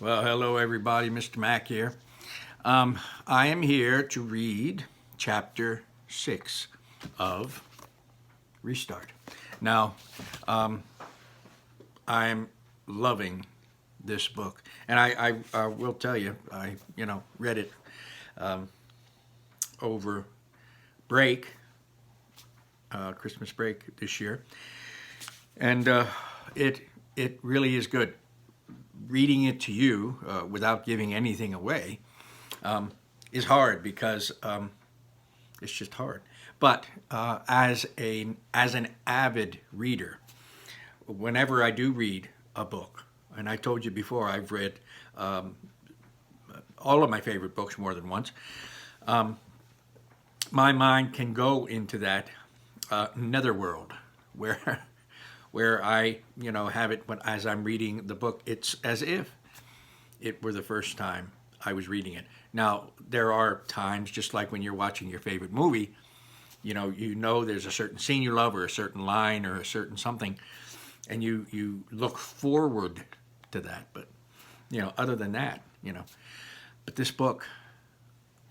Well, hello everybody, Mr. Mack here. I am here to read chapter 6 of Restart. Now, I'm loving this book, and I will tell you, I read it over break, Christmas break this year, and it really is good. Reading it to you without giving anything away is hard because it's just hard. But as an avid reader, whenever I do read a book, and I told you before, I've read all of my favorite books more than once. My mind can go into that netherworld where I have it, but as I'm reading the book, it's as if it were the first time I was reading it. Now, there are times, just like when you're watching your favorite movie, you know there's a certain scene you love or a certain line or a certain something, and you look forward to that. But, other than that, But this book,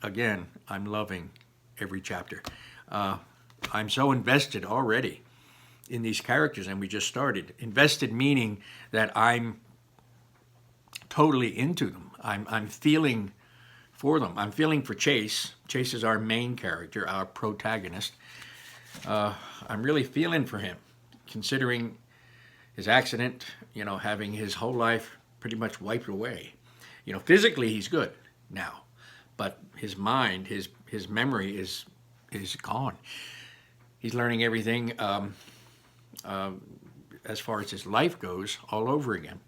again, I'm loving every chapter. I'm so invested already in these characters, and we just started. Invested meaning that I'm totally into them. I'm feeling for them. I'm feeling for Chase. Chase is our main character, our protagonist. I'm really feeling for him, considering his accident, having his whole life pretty much wiped away. Physically he's good now, but his mind, his memory is gone. He's learning everything as far as his life goes all over again.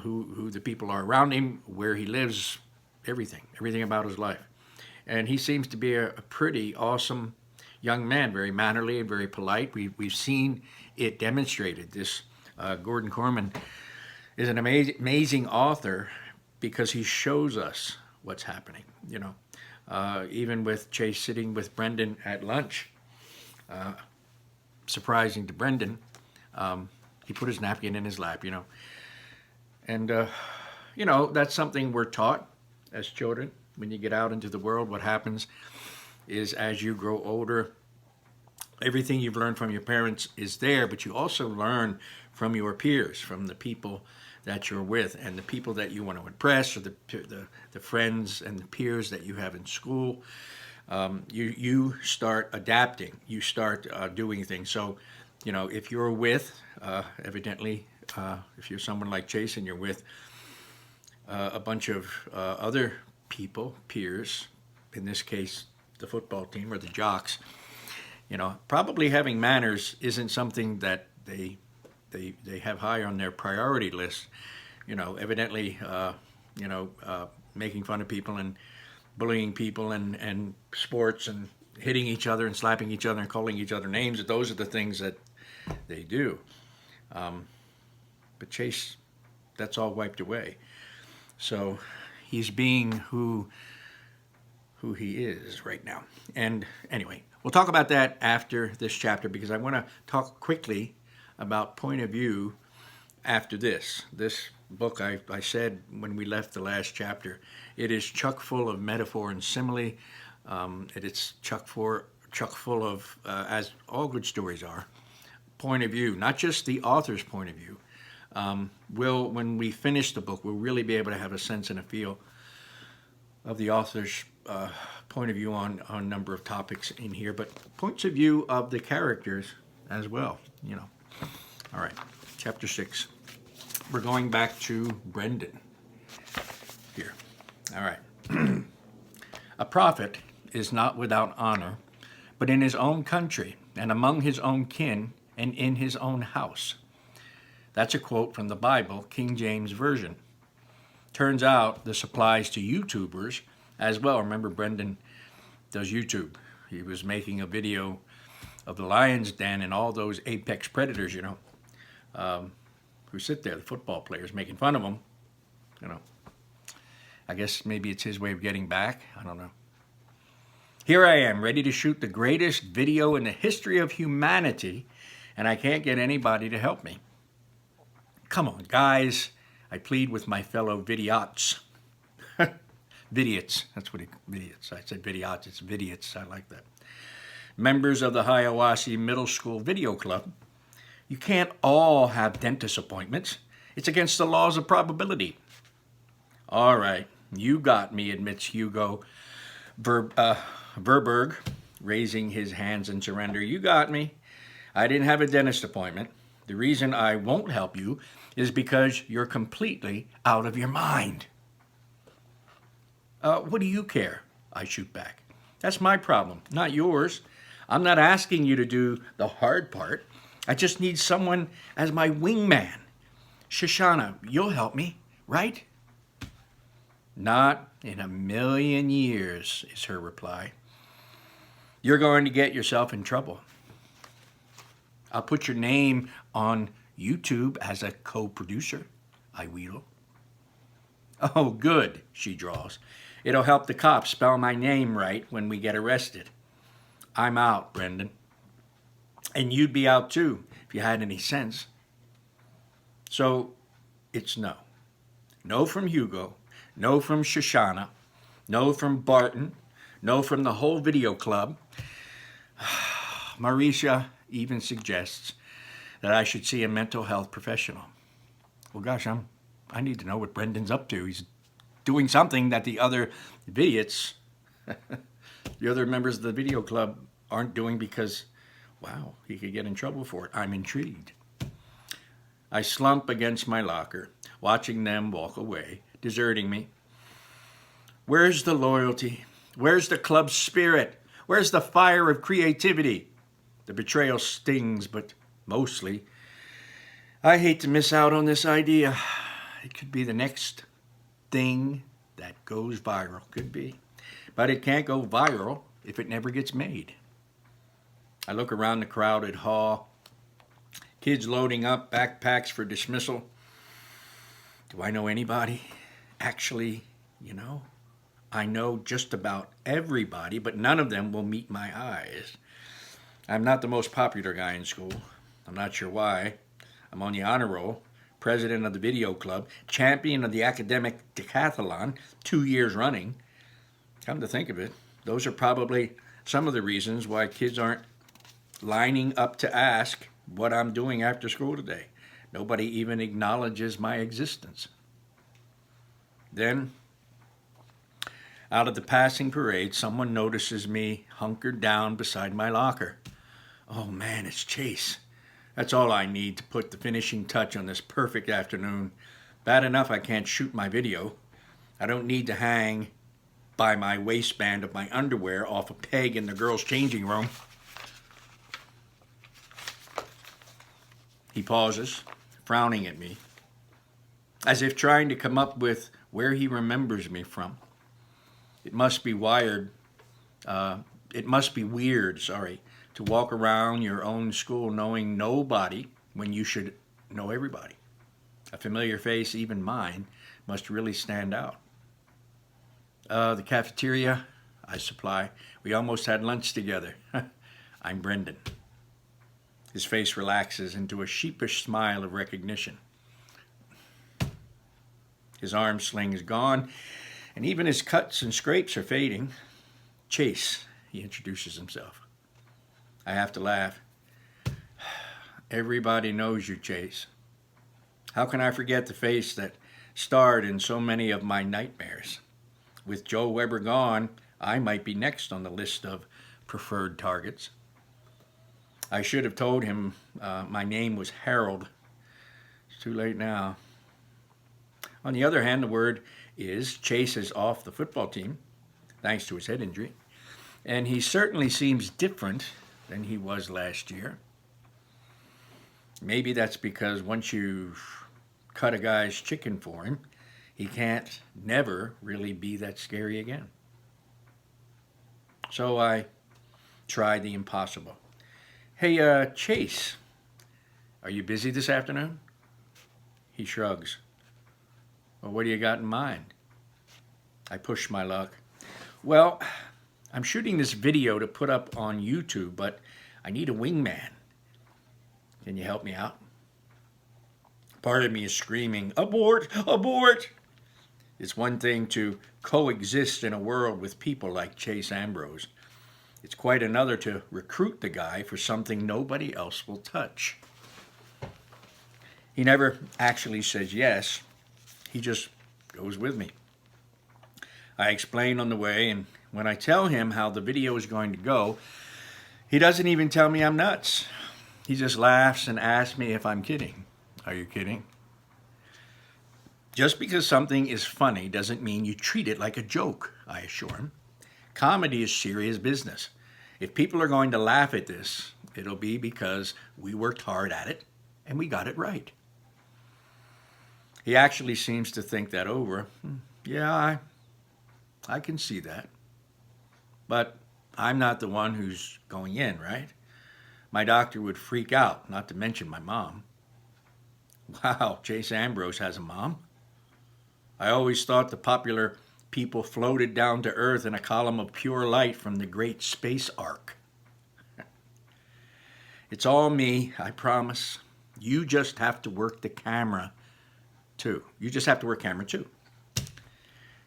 Who the people are around him, where he lives, everything about his life. And he seems to be a pretty awesome young man, very mannerly and very polite. We've seen it demonstrated. This Gordon Corman is an amazing author because he shows us what's happening. Even with Chase sitting with Brendan at lunch, surprising to Brendan, he put his napkin in his lap, And, that's something we're taught as children. When you get out into the world, what happens is as you grow older, everything you've learned from your parents is there, but you also learn from your peers, from the people that you're with, and the people that you want to impress, or the friends and the peers that you have in school. You start adapting. You start doing things. So, if you're with, evidently, if you're someone like Chase and you're with a bunch of other people, peers, in this case, the football team or the jocks, probably having manners isn't something that they have high on their priority list. Evidently, making fun of people and bullying people and sports and hitting each other and slapping each other and calling each other names. Those are the things that they do. But Chase, that's all wiped away. So he's being who he is right now. And anyway, we'll talk about that after this chapter, because I want to talk quickly about point of view after this. This book, I said when we left the last chapter, it is chock full of metaphor and simile. It's chock full of, as all good stories are, point of view, not just the author's point of view. When we finish the book, we'll really be able to have a sense and a feel of the author's point of view on a number of topics in here, but points of view of the characters as well. All right, chapter 6. We're going back to Brendan here. All right. A prophet is not without honor, but in his own country and among his own kin and in his own house. That's a quote from the Bible, King James Version. Turns out this applies to YouTubers as well. Remember, Brendan does YouTube. He was making a video of the lion's den and all those apex predators, who sit there, the football players, making fun of them. I guess maybe it's his way of getting back. I don't know. Here I am, ready to shoot the greatest video in the history of humanity, and I can't get anybody to help me. Come on, guys. I plead with my fellow Vidiots. Vidiots, that's what Vidiots. I said Vidiots, it's Vidiots, I like that. Members of the Hiawassee Middle School Video Club, you can't all have dentist appointments. It's against the laws of probability. All right, you got me, admits Hugo Verberg, raising his hands in surrender. You got me. I didn't have a dentist appointment. The reason I won't help you is because you're completely out of your mind. What do you care? I shoot back. That's my problem, not yours. I'm not asking you to do the hard part. I just need someone as my wingman. Shoshana, you'll help me, right? Not in a million years, is her reply. You're going to get yourself in trouble. I'll put your name on YouTube as a co-producer, I wheedle. Oh, good, she draws. It'll help the cops spell my name right when we get arrested. I'm out, Brendan. And you'd be out too, if you had any sense. So, it's no. No from Hugo, no from Shoshana, no from Barton, no from the whole video club. Marisha even suggests that I should see a mental health professional. Well, gosh, I need to know what Brendan's up to. He's doing something that the other Vidiots, the other members of the video club aren't doing because, wow, he could get in trouble for it. I'm intrigued. I slump against my locker, watching them walk away, deserting me. Where's the loyalty? Where's the club spirit? Where's the fire of creativity? The betrayal stings, but mostly, I hate to miss out on this idea. It could be the next thing that goes viral. Could be. But it can't go viral if it never gets made. I look around the crowded hall. Kids loading up backpacks for dismissal. Do I know anybody? Actually, I know just about everybody, but none of them will meet my eyes. I'm not the most popular guy in school. I'm not sure why. I'm on the honor roll, president of the video club, champion of the academic decathlon, 2 years running. Come to think of it, those are probably some of the reasons why kids aren't lining up to ask what I'm doing after school today. Nobody even acknowledges my existence. Then, out of the passing parade, someone notices me hunkered down beside my locker. Oh man, it's Chase. That's all I need to put the finishing touch on this perfect afternoon. Bad enough I can't shoot my video. I don't need to hang by my waistband of my underwear off a peg in the girls' changing room. He pauses, frowning at me, as if trying to come up with where he remembers me from. It must be weird, to walk around your own school knowing nobody when you should know everybody. A familiar face, even mine, must really stand out. The cafeteria, I supply. We almost had lunch together. I'm Brendan. His face relaxes into a sheepish smile of recognition. His arm sling is gone, and even his cuts and scrapes are fading. Chase, he introduces himself. I have to laugh. Everybody knows you, Chase. How can I forget the face that starred in so many of my nightmares? With Joe Weber gone, I might be next on the list of preferred targets. I should have told him my name was Harold. It's too late now. On the other hand, the word is Chase is off the football team, thanks to his head injury. And he certainly seems different than he was last year. Maybe that's because once you've cut a guy's chicken for him, he can't never really be that scary again. So I tried the impossible. Hey, Chase, are you busy this afternoon? He shrugs. Well, what do you got in mind? I push my luck. Well, I'm shooting this video to put up on YouTube, but I need a wingman. Can you help me out? Part of me is screaming, abort, abort. It's one thing to coexist in a world with people like Chase Ambrose. It's quite another to recruit the guy for something nobody else will touch. He never actually says yes. He just goes with me. I explain on the way, and when I tell him how the video is going to go, he doesn't even tell me I'm nuts. He just laughs and asks me if I'm kidding. Are you kidding? Just because something is funny doesn't mean you treat it like a joke, I assure him. Comedy is serious business. If people are going to laugh at this, it'll be because we worked hard at it and we got it right. He actually seems to think that over. Yeah, I can see that. But I'm not the one who's going in, right? My doctor would freak out, not to mention my mom. Wow, Chase Ambrose has a mom? I always thought the popular people floated down to Earth in a column of pure light from the great space ark. It's all me, I promise. You just have to work the camera, too. You just have to work camera, too.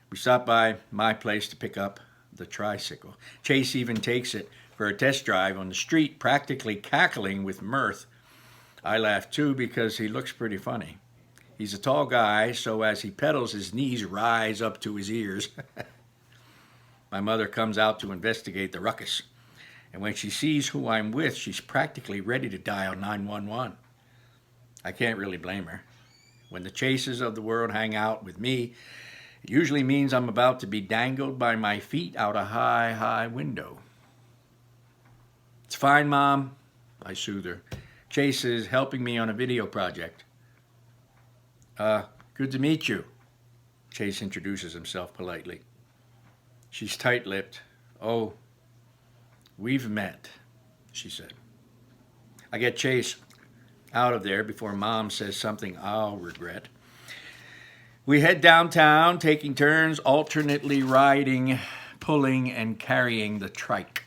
We stopped by my place to pick up the tricycle. Chase even takes it for a test drive on the street, practically cackling with mirth. I laugh, too, because he looks pretty funny. He's a tall guy, so as he pedals, his knees rise up to his ears. My mother comes out to investigate the ruckus, and when she sees who I'm with, she's practically ready to dial 911. I can't really blame her. When the Chases of the world hang out with me, it usually means I'm about to be dangled by my feet out a high, high window. It's fine, Mom, I soothe her. Chase is helping me on a video project. Good to meet you. Chase introduces himself politely. She's tight-lipped. Oh, we've met, she said. I get Chase out of there before Mom says something I'll regret. We head downtown, taking turns alternately riding, pulling, and carrying the trike.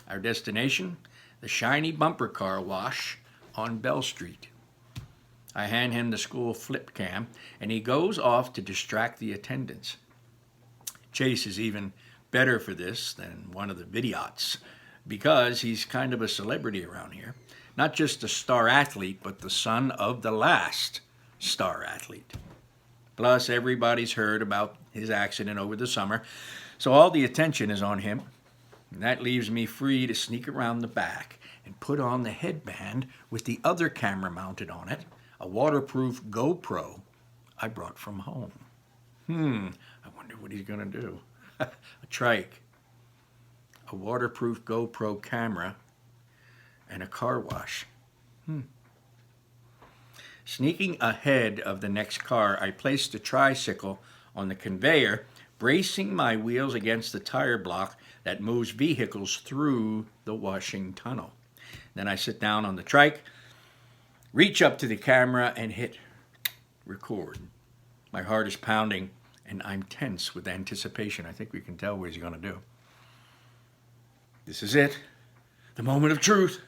Our destination, the shiny bumper car wash on Bell Street. I hand him the school flip cam, and he goes off to distract the attendants. Chase is even better for this than one of the Vidiots, because he's kind of a celebrity around here. Not just a star athlete, but the son of the last star athlete. Plus, everybody's heard about his accident over the summer, so all the attention is on him. And that leaves me free to sneak around the back and put on the headband with the other camera mounted on it, a waterproof GoPro I brought from home. I wonder what he's going to do. A trike, a waterproof GoPro camera, and a car wash. Sneaking ahead of the next car, I placed the tricycle on the conveyor, bracing my wheels against the tire block that moves vehicles through the washing tunnel. Then I sit down on the trike, reach up to the camera, and hit record. My heart is pounding, and I'm tense with anticipation. I think we can tell what he's going to do. This is it, the moment of truth.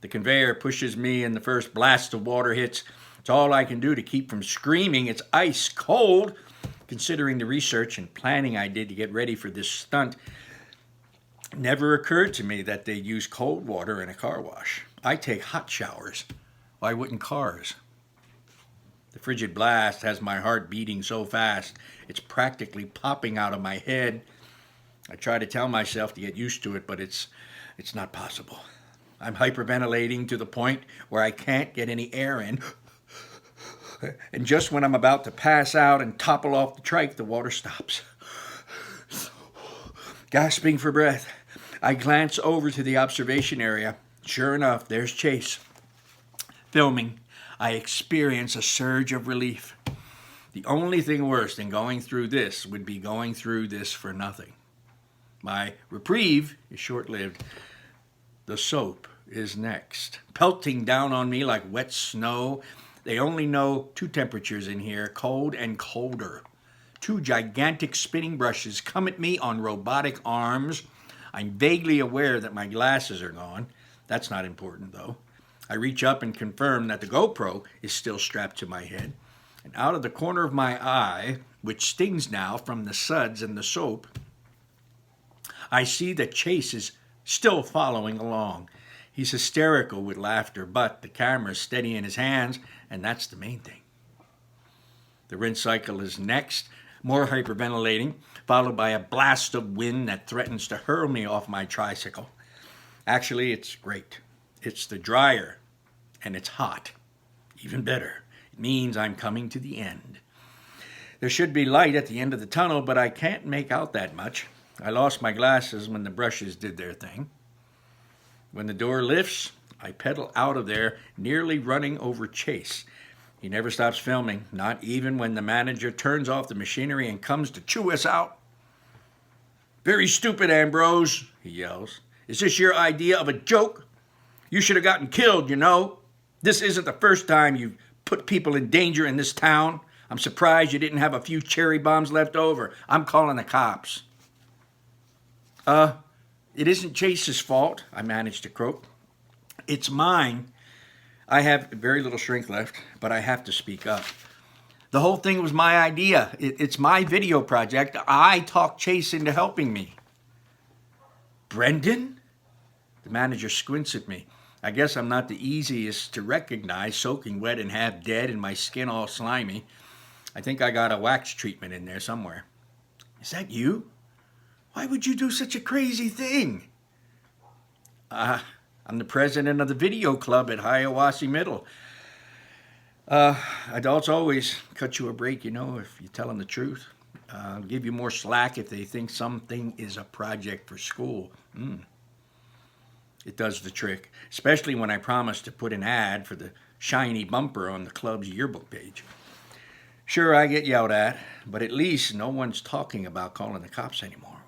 The conveyor pushes me, and the first blast of water hits. It's all I can do to keep from screaming. It's ice cold. Considering the research and planning I did to get ready for this stunt, it never occurred to me that they'd use cold water in a car wash. I take hot showers. Why wouldn't cars? The frigid blast has my heart beating so fast, it's practically popping out of my head. I try to tell myself to get used to it, but it's not possible. I'm hyperventilating to the point where I can't get any air in. And just when I'm about to pass out and topple off the trike, the water stops. Gasping for breath, I glance over to the observation area. Sure enough, there's Chase. Filming, I experience a surge of relief. The only thing worse than going through this would be going through this for nothing. My reprieve is short-lived. The soap is next, pelting down on me like wet snow. They only know two temperatures in here, cold and colder. Two gigantic spinning brushes come at me on robotic arms. I'm vaguely aware that my glasses are gone. That's not important, though. I reach up and confirm that the GoPro is still strapped to my head. And out of the corner of my eye, which stings now from the suds and the soap, I see that Chase is still following along. He's hysterical with laughter, but the camera's steady in his hands, and that's the main thing. The rinse cycle is next, more hyperventilating, followed by a blast of wind that threatens to hurl me off my tricycle. Actually, it's great. It's the dryer, and it's hot. Even better. It means I'm coming to the end. There should be light at the end of the tunnel, but I can't make out that much. I lost my glasses when the brushes did their thing. When the door lifts, I pedal out of there, nearly running over Chase. He never stops filming, not even when the manager turns off the machinery and comes to chew us out. "Very stupid, Ambrose," he yells. "Is this your idea of a joke? You should have gotten killed, you know. This isn't the first time you've put people in danger in this town. I'm surprised you didn't have a few cherry bombs left over. I'm calling the cops." It isn't Chase's fault," I managed to croak. "It's mine. I have very little strength left, but I have to speak up. The whole thing was my idea. It's my video project. I talked Chase into helping me." "Brendan?" The manager squints at me. I guess I'm not the easiest to recognize, soaking wet and half dead and my skin all slimy. I think I got a wax treatment in there somewhere. "Is that you? Why would you do such a crazy thing?" I'm the president of the video club at Hiawassee Middle. Adults always cut you a break, you know, if you tell them the truth. I'll give you more slack if they think something is a project for school. It does the trick, especially when I promise to put an ad for the shiny bumper on the club's yearbook page. Sure, I get yelled at, but at least no one's talking about calling the cops anymore.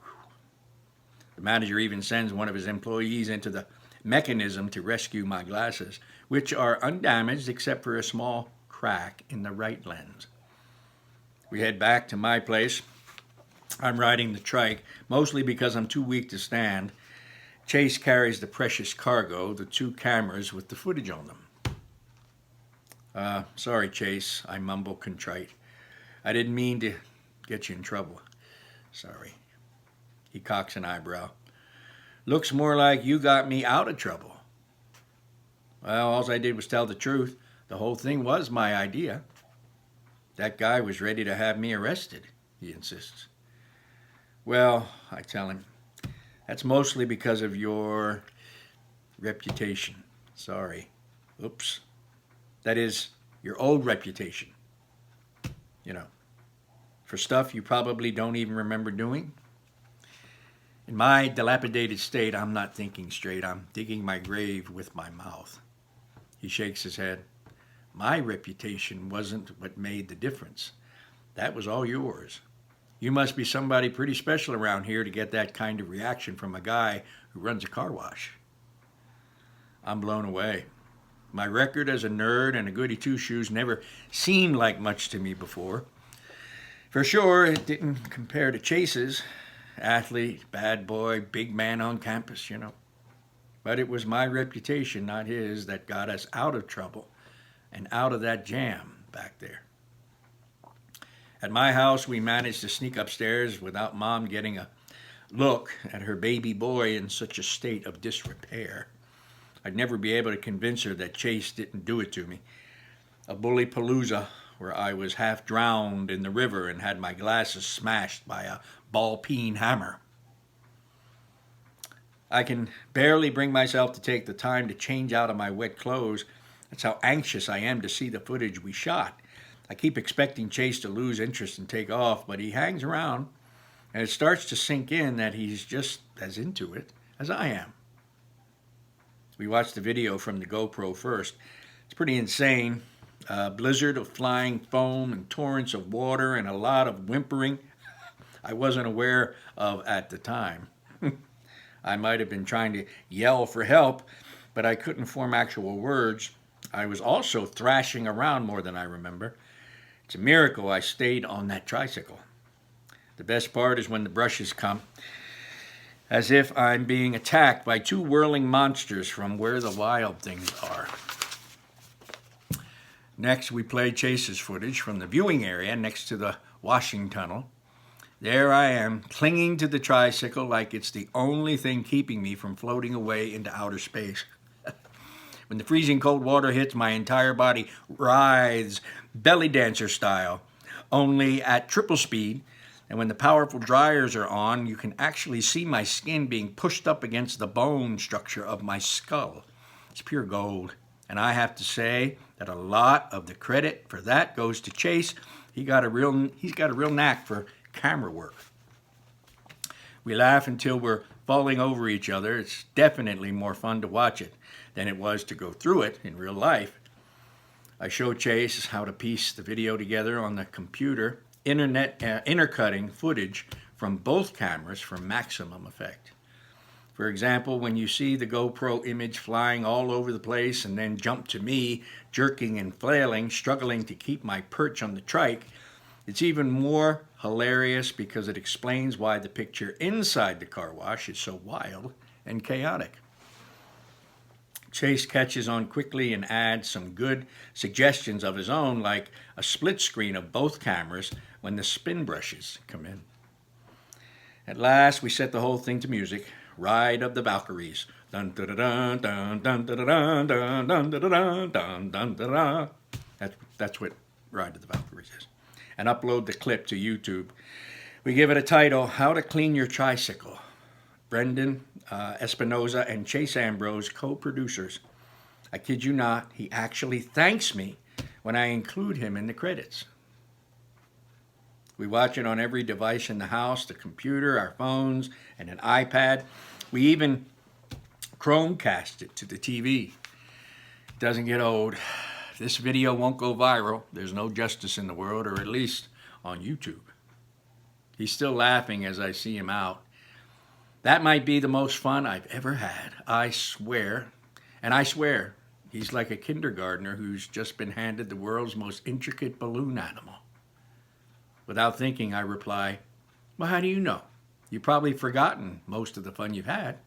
The manager even sends one of his employees into the mechanism to rescue my glasses, which are undamaged except for a small crack in the right lens. We head back to my place. I'm riding the trike, mostly because I'm too weak to stand. Chase carries the precious cargo, the 2 cameras with the footage on them. "Sorry, Chase," I mumble contrite. "I didn't mean to get you in trouble. Sorry." He cocks an eyebrow. "Looks more like you got me out of trouble." "Well, all I did was tell the truth. The whole thing was my idea." "That guy was ready to have me arrested," he insists. "Well," I tell him, "that's mostly because of your reputation. Sorry. Oops. That is, your old reputation. You know, for stuff you probably don't even remember doing. In my dilapidated state, I'm not thinking straight. I'm digging my grave with my mouth." He shakes his head. "My reputation wasn't what made the difference. That was all yours. You must be somebody pretty special around here to get that kind of reaction from a guy who runs a car wash." I'm blown away. My record as a nerd and a goody two-shoes never seemed like much to me before. For sure, it didn't compare to Chase's. Athlete, bad boy, big man on campus, you know. But it was my reputation, not his, that got us out of trouble and out of that jam back there. At my house, we managed to sneak upstairs without Mom getting a look at her baby boy in such a state of disrepair. I'd never be able to convince her that Chase didn't do it to me. A bully palooza where I was half drowned in the river and had my glasses smashed by a ball-peen hammer. I can barely bring myself to take the time to change out of my wet clothes. That's how anxious I am to see the footage we shot. I keep expecting Chase to lose interest and take off, but he hangs around, and it starts to sink in that he's just as into it as I am. We watched the video from the GoPro first. It's pretty insane. A blizzard of flying foam and torrents of water and a lot of whimpering I wasn't aware of at the time. I might have been trying to yell for help, but I couldn't form actual words. I was also thrashing around more than I remember. It's a miracle I stayed on that tricycle. The best part is when the brushes come. as if I'm being attacked by two whirling monsters from where the wild things are. Next, we play Chase's footage from the viewing area next to the washing tunnel. There I am, clinging to the tricycle like it's the only thing keeping me from floating away into outer space. When the freezing cold water hits, my entire body writhes, belly dancer style, only at triple speed. And when the powerful dryers are on, you can actually see my skin being pushed up against the bone structure of my skull. It's pure gold. And I have to say that a lot of the credit for that goes to Chase. He's got a real knack for camera work. We laugh until we're falling over each other. It's definitely more fun to watch it than it was to go through it in real life. I show Chase how to piece the video together on the computer, intercutting footage from both cameras for maximum effect. For example, when you see the GoPro image flying all over the place and then jump to me, jerking and flailing, struggling to keep my perch on the trike, it's even more hilarious because it explains why the picture inside the car wash is so wild and chaotic. Chase catches on quickly and adds some good suggestions of his own, like a split screen of both cameras when the spin brushes come in. At last, we set the whole thing to music. Ride of the Valkyries. Dun dun dun dun dun dun dun dun dun dun dun dun dun. That's what Ride of the Valkyries is. And upload the clip to YouTube. We give it a title, How to Clean Your Tricycle. Brendan Espinoza and Chase Ambrose, co-producers. I kid you not, he actually thanks me when I include him in the credits. We watch it on every device in the house, the computer, our phones, and an iPad. We even Chromecast it to the TV. It doesn't get old. This video won't go viral. There's no justice in the world, or at least on YouTube. He's still laughing as I see him out. That might be the most fun I've ever had. I swear. And I swear, he's like a kindergartner who's just been handed the world's most intricate balloon animal. Without thinking, I reply, well, how do you know? You've probably forgotten most of the fun you've had.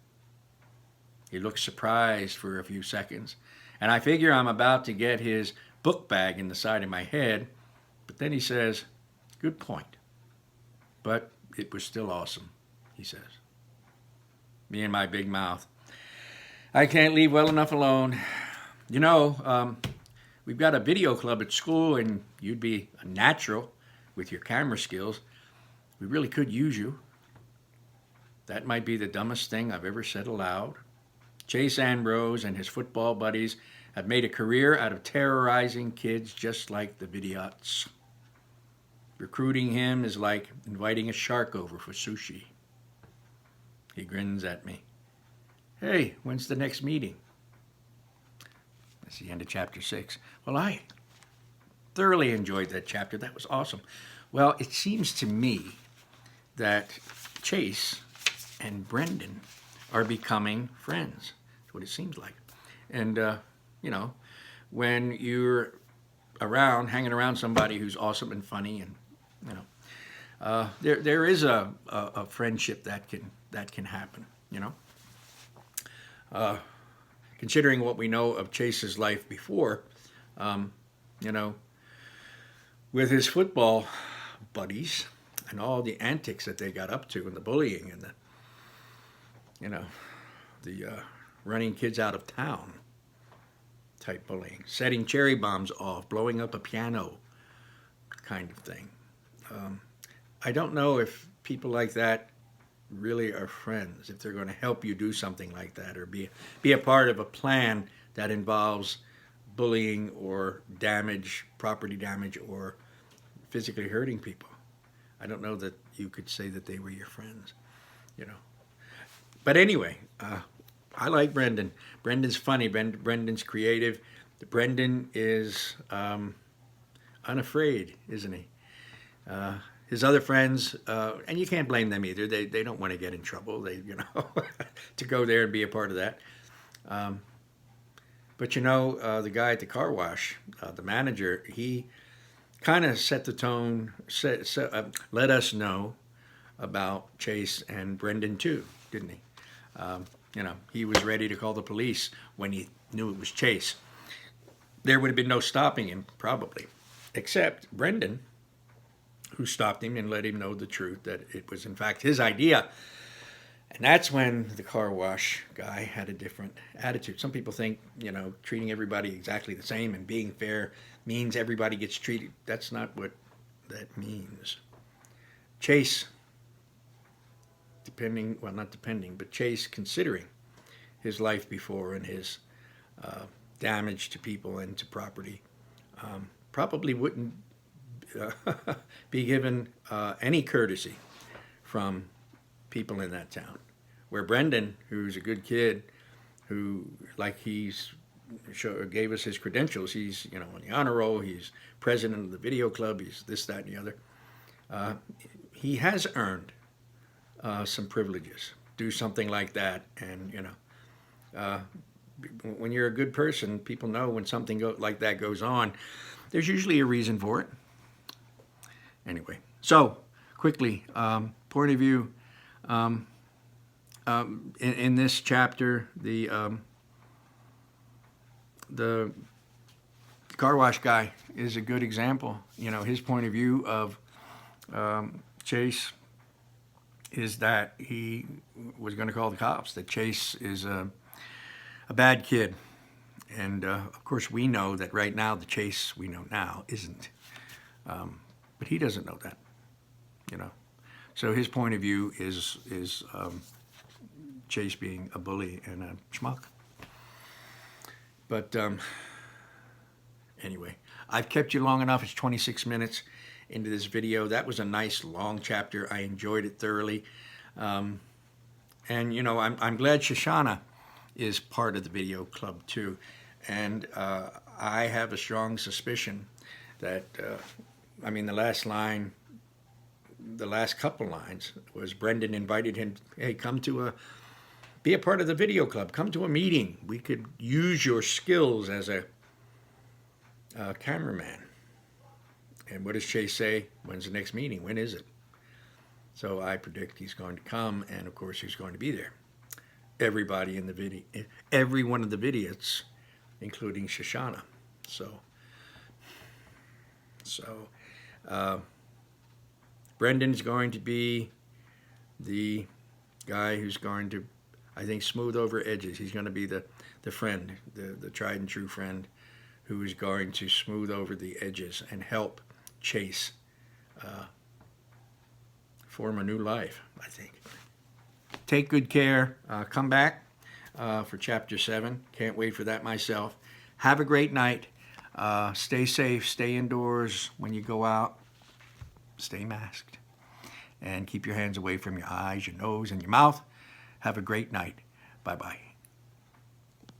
He looks surprised for a few seconds, and I figure I'm about to get his book bag in the side of my head, but then he says, good point. But it was still awesome, he says. Me and my big mouth. I can't leave well enough alone. You know, we've got a video club at school, and you'd be a natural with your camera skills. We really could use you. That might be the dumbest thing I've ever said aloud. Chase Ambrose and his football buddies have made a career out of terrorizing kids just like the Vidiots. Recruiting him is like inviting a shark over for sushi. He grins at me. Hey, when's the next meeting? That's the end of chapter 6. Well, I thoroughly enjoyed that chapter. That was awesome. Well, it seems to me that Chase and Brendan are becoming friends. That's what it seems like. And, you know, when you're around, hanging around somebody who's awesome and funny, and, you know, there is a friendship that can happen, you know. Considering what we know of Chase's life before, you know, with his football buddies and all the antics that they got up to, and the bullying and the, you know, the running kids out of town type bullying, setting cherry bombs off, blowing up a piano kind of thing. I don't know if people like that really are friends, if they're going to help you do something like that, or be a part of a plan that involves bullying or damage, property damage, or physically hurting people. I don't know that you could say that they were your friends, you know. But anyway, I like Brendan. Brendan's funny. Brendan's creative. Brendan is unafraid, isn't he? His other friends, and you can't blame them either. They don't want to get in trouble. They, you know, to go there and be a part of that. But you know, the guy at the car wash, the manager, he kind of set the tone, let us know about Chase and Brendan too, didn't he? You know, he was ready to call the police when he knew it was Chase. There would have been no stopping him, probably, except Brendan, who stopped him and let him know the truth, that it was in fact his idea. And that's when the car wash guy had a different attitude. Some people think, you know, treating everybody exactly the same and being fair means everybody gets treated. That's not what that means. Chase, Chase, considering his life before and his damage to people and to property, probably wouldn't be given any courtesy from people in that town. Where Brendan, who's a good kid, who, like, gave us his credentials, he's, you know, on the honor roll, he's president of the video club, he's this, that, and the other. He has earned some privileges. Do something like that, and, you know, when you're a good person, people know when something like that goes on, there's usually a reason for it. Anyway, so quickly, point of view. In this chapter, the car wash guy is a good example. You know, his point of view of Chase is that he was going to call the cops, that Chase is a bad kid. And, of course, we know that right now the Chase we know now isn't. But he doesn't know that, you know. So his point of view is Chase being a bully and a schmuck. But anyway, I've kept you long enough. It's 26 minutes into this video. That was a nice long chapter. I enjoyed it thoroughly. And, you know, I'm glad Shoshana is part of the video club too. And I have a strong suspicion that, I mean, the last couple lines was Brendan invited him, hey, be a part of the video club, come to a meeting. We could use your skills as a cameraman. And what does Chase say? When's the next meeting? When is it? So I predict he's going to come, and of course he's going to be there. Everybody in the video, every one of the Vidiots, including Shoshana. So Brendan's going to be the guy who's going to, I think, smooth over edges. He's going to be the friend, the tried and true friend, who is going to smooth over the edges and help Chase form a new life, I think. Take good care. Come back for Chapter 7. Can't wait for that myself. Have a great night. Stay safe. Stay indoors. When you go out, stay masked. And keep your hands away from your eyes, your nose, and your mouth. Have a great night. Bye-bye.